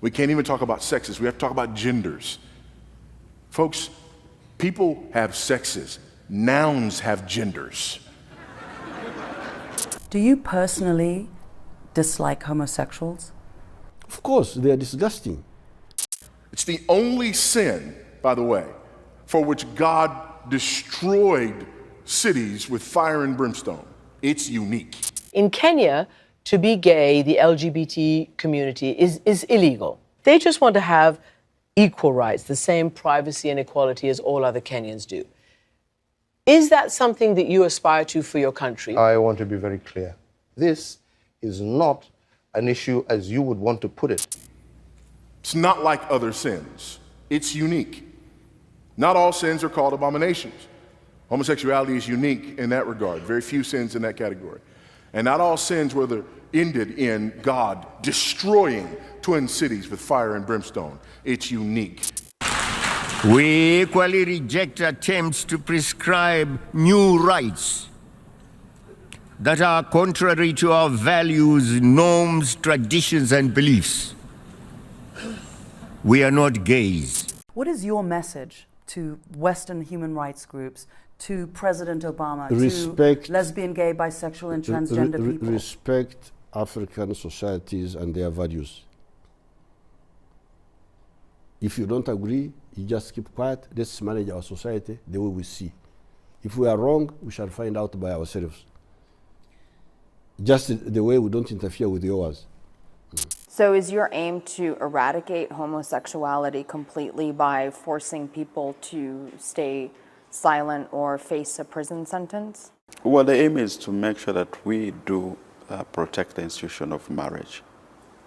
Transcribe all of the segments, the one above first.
We can't even talk about sexes. We have to talk about genders. Folks, people have sexes. Nouns have genders. Do you personally dislike homosexuals? Of course, they are disgusting. It's the only sin, by the way, for which God destroyed cities with fire and brimstone. It's unique. In Kenya, to be gay, the LGBT community is illegal. They just want to have equal rights, the same privacy and equality as all other Kenyans do. Is that something that you aspire to for your country? I want to be very clear. This is not an issue as you would want to put it. It's not like other sins. It's unique. Not all sins are called abominations. Homosexuality is unique in that regard. Very few sins in that category. And not all sins were ended in God destroying twin cities with fire and brimstone. It's unique. We equally reject attempts to prescribe new rights that are contrary to our values, norms, traditions, and beliefs. We are not gays. What is your message to Western human rights groups, to President Obama, to lesbian, gay, bisexual, and transgender people? Respect African societies and their values. If you don't agree, you just keep quiet. Let's manage our society the way we see. If we are wrong, we shall find out by ourselves. Just the way we don't interfere with yours. So is your aim to eradicate homosexuality completely by forcing people to stay silent or face a prison sentence? Well, the aim is to make sure that we do protect the institution of marriage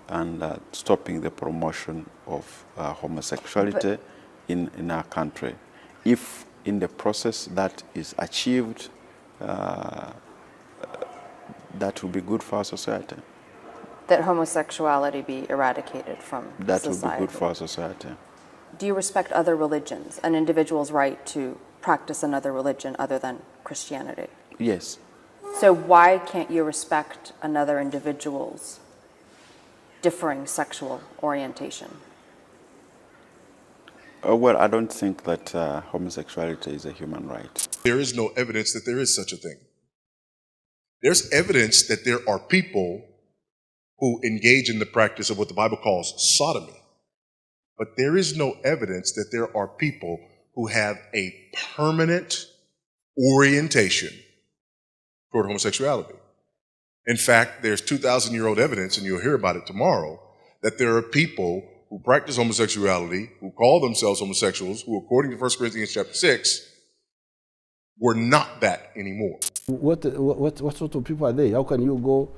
and stopping the promotion of homosexuality in our country. If in the process that is achieved, that will be good for our society. That homosexuality be eradicated from society? That will be good for our society. Do you respect other religions, an individual's right to practice another religion other than Christianity? Yes. So why can't you respect another individual's differing sexual orientation? Well, I don't think that homosexuality is a human right. There is no evidence that there is such a thing. There's evidence that there are people who engage in the practice of what the Bible calls sodomy. But there is no evidence that there are people who have a permanent orientation toward homosexuality. In fact, there's 2,000-year-old evidence, and you'll hear about it tomorrow, that there are people who practice homosexuality, who call themselves homosexuals, who, according to 1 Corinthians chapter 6, were not that anymore. What sort of people are they? How can you go?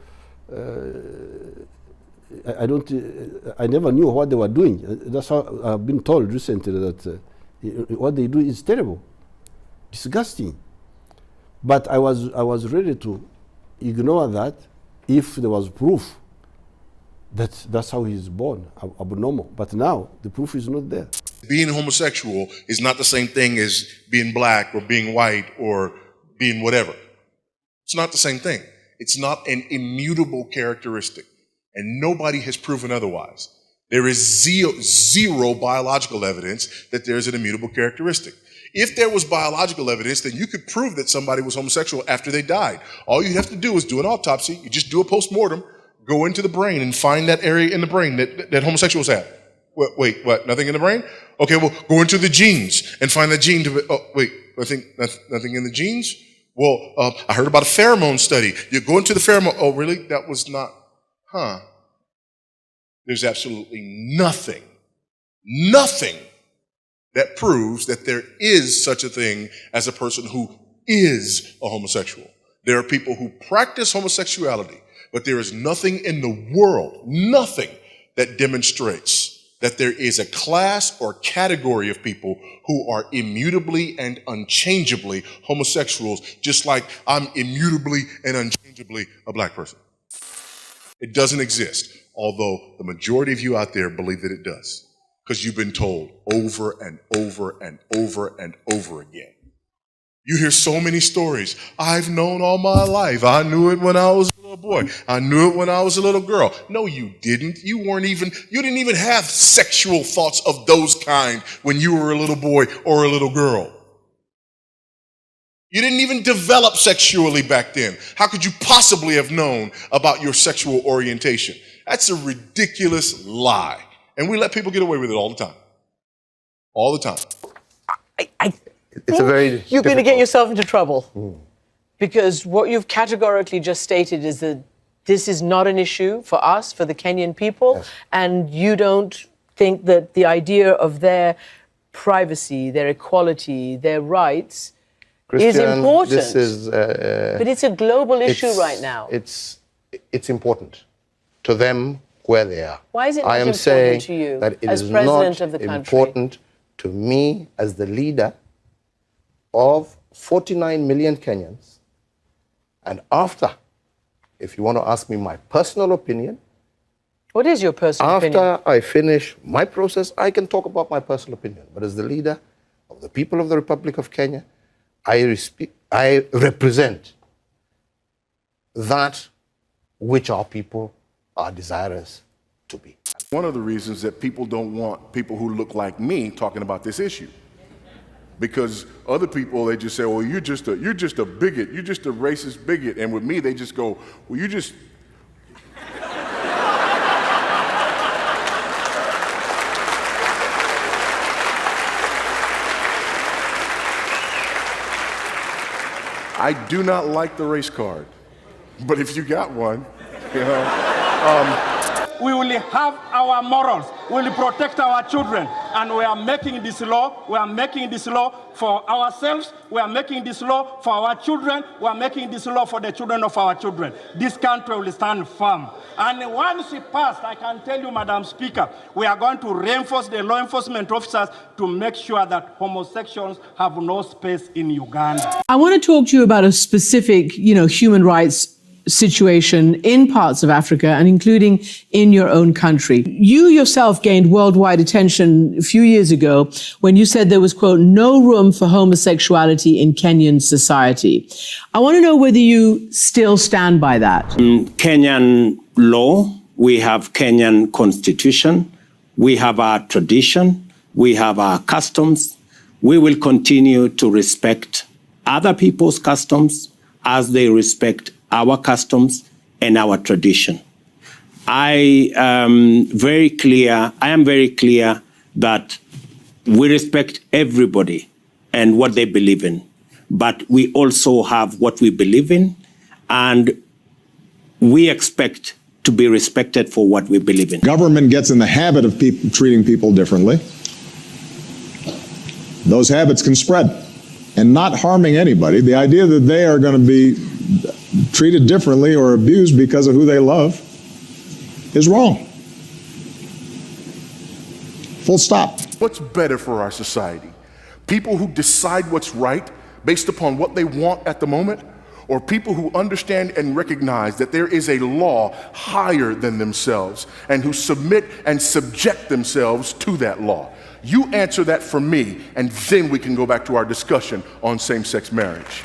I never knew what they were doing. That's how I've been told recently that what they do is terrible, disgusting. But I was ready to ignore that if there was proof that that's how he's born, abnormal. But now the proof is not there. Being homosexual is not the same thing as being black or being white or being whatever. It's not the same thing. It's not an immutable characteristic, and nobody has proven otherwise. There is zero biological evidence that there's an immutable characteristic. If there was biological evidence, then you could prove that somebody was homosexual after they died. All you have to do is do an autopsy. You just do a post-mortem, go into the brain and find that area in the brain that homosexuals have. Wait, what? Nothing in the brain? Okay, well, go into the genes and find that gene nothing in the genes? Well, I heard about a pheromone study. You go into the pheromone. Oh, really? That was not, There's absolutely nothing that proves that there is such a thing as a person who is a homosexual. There are people who practice homosexuality, but there is nothing in the world, nothing that demonstrates that there is a class or category of people who are immutably and unchangeably homosexuals, just like I'm immutably and unchangeably a black person. It doesn't exist, although the majority of you out there believe that it does, because you've been told over and over and over and over again You hear so many stories. I've known all my life. I knew it when I was a little boy. I knew it when I was a little girl. No, you didn't. You didn't even have sexual thoughts of those kind when you were a little boy or a little girl. You didn't even develop sexually back then. How could you possibly have known about your sexual orientation? That's a ridiculous lie. And we let people get away with it all the time. All the time. It's a very You're going to get yourself into trouble. Because what you've categorically just stated is that this is not an issue for us, for the Kenyan people, Yes. and you don't think that the idea of their privacy, their equality, their rights is important. This is, but it's a global issue right now. It's important to them where they are. Why is it not I am important saying to you that it as is president not of the country? important to me as the leader of 49 million Kenyans. And after, if you want to ask me my personal opinion, What is your personal opinion? after I finish my process, I can talk about my personal opinion. But as the leader of the people of the Republic of Kenya, I represent that which our people are desirous to be. One of the reasons that people don't want people who look like me talking about this issue. Because other people, they just say, well, you're just a bigot, you're just a racist bigot. And with me, they just go, well, you just... I do not like the race card, but if you got one, you know. We will have our morals. We will protect our children. And we are making this law. We are making this law for ourselves. We are making this law for our children. We are making this law for the children of our children. This country will stand firm. And once it passed, I can tell you, Madam Speaker, we are going to reinforce the law enforcement officers to make sure that homosexuals have no space in Uganda. I want to talk to you about a specific, human rights situation in parts of Africa and including in your own country. You yourself gained worldwide attention a few years ago when you said there was, quote, no room for homosexuality in Kenyan society. I want to know whether you still stand by that. Kenyan law, we have Kenyan constitution, we have our tradition, we have our customs. We will continue to respect other people's customs as they respect our customs and our tradition. I am very clear that we respect everybody and what they believe in, but we also have what we believe in, and we expect to be respected for what we believe in. Government gets in the habit of treating people differently. Those habits can spread, and not harming anybody. The idea that they are going to be treated differently or abused because of who they love is wrong. Full stop. What's better for our society? People who decide what's right based upon what they want at the moment, or people who understand and recognize that there is a law higher than themselves and who submit and subject themselves to that law? You answer that for me, and then we can go back to our discussion on same-sex marriage.